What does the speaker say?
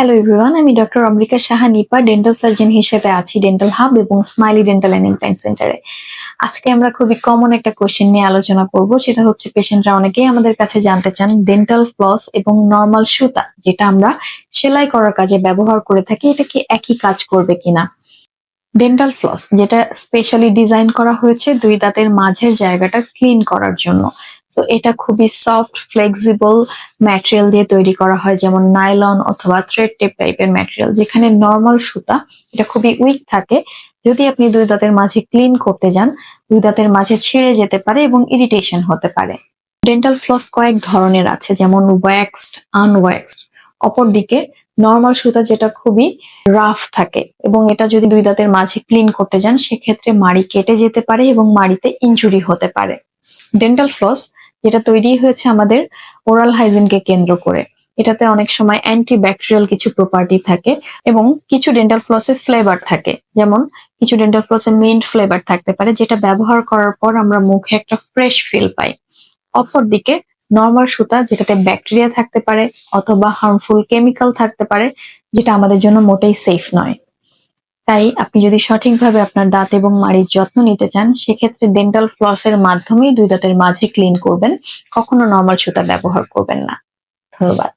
Hello everyone, আমি doctor Amrika Saha Nipa dental surgeon হিসেবে আছি ডেন্টাল হাব এবং স্মাইলি ডেন্টাল এন্ড ইমপ্ল্যান্ট সেন্টারে। আজকে আমরা খুবই কমন একটা কোশ্চেন নিয়ে আলোচনা করব, সেটা হচ্ছে পেশেন্টরা অনেকেই আমাদের কাছে জানতে চান ডেন্টাল ফ্লস এবং নরমাল সুতা যেটা আমরা সেলাই করার কাজে ব্যবহার করে থাকি, এটা কি একই কাজ করবে কিনা। ডেন্টাল ফ্লস যেটা স্পেশালি ডিজাইন করা হয়েছে দুই দাঁতের মাঝের জায়গাটা ক্লিন করার জন্য। তো এটা খুবই সফট ফ্লেক্সিবল ম্যাটেরিয়াল দিয়ে তৈরি করা হয়, যেমন নাইলন অথবা থ্রেড টেপ টাইপের ম্যাটেরিয়াল, যেখানে নর্মাল সুতা এটা খুবই উইক থাকে। যদি আপনি দুই দাঁতের মাঝে ক্লিন করতে যান, দুই দাঁতের মাঝে ছিঁড়ে যেতে পারে এবং ইরিটেশন হতে পারে। ডেন্টাল ফ্লস কয়েক ধরনের আছে, যেমন ওয়্যাক্সড, আনওয়্যাক্সড। অপরদিকে নর্মাল সুতা যেটা খুবই রাফ থাকে এবং এটা যদি দুই দাঁতের মাঝে ক্লিন করতে যান সেক্ষেত্রে মাড়ি কেটে যেতে পারে এবং মাড়িতে ইনজুরি হতে পারে। ডেন্টাল ফ্লস যেটা তৈরি হয়েছে আমাদের ওরাল হাইজিনকে কেন্দ্র করে, এটাতে অনেক সময় অ্যান্টিব্যাকটেরিয়াল কিছু প্রপার্টি থাকে এবং কিছু ডেন্টাল ফ্লসে ফ্লেভার থাকে, যেমন কিছু ডেন্টাল ফ্লসে মিন্ট ফ্লেভার থাকতে পারে, যেটা ব্যবহার করার পর আমরা মুখে একটা ফ্রেশ ফিল পাই। অপরদিকে নরমাল সুতা যেটাতে ব্যাকটেরিয়া থাকতে পারে অথবা হার্মফুল কেমিক্যাল থাকতে পারে, যেটা আমাদের জন্য মোটেই সেফ নয়। তাই আপনি যদি সঠিকভাবে আপনার দাঁত এবং মাড়ির যত্ন নিতে চান সেক্ষেত্রে ডেন্টাল ফ্লসের মাধ্যমেই দুই দাঁতের মাঝে ক্লিন করবেন, কখনো নরমাল সুতা ব্যবহার করবেন না। ধন্যবাদ।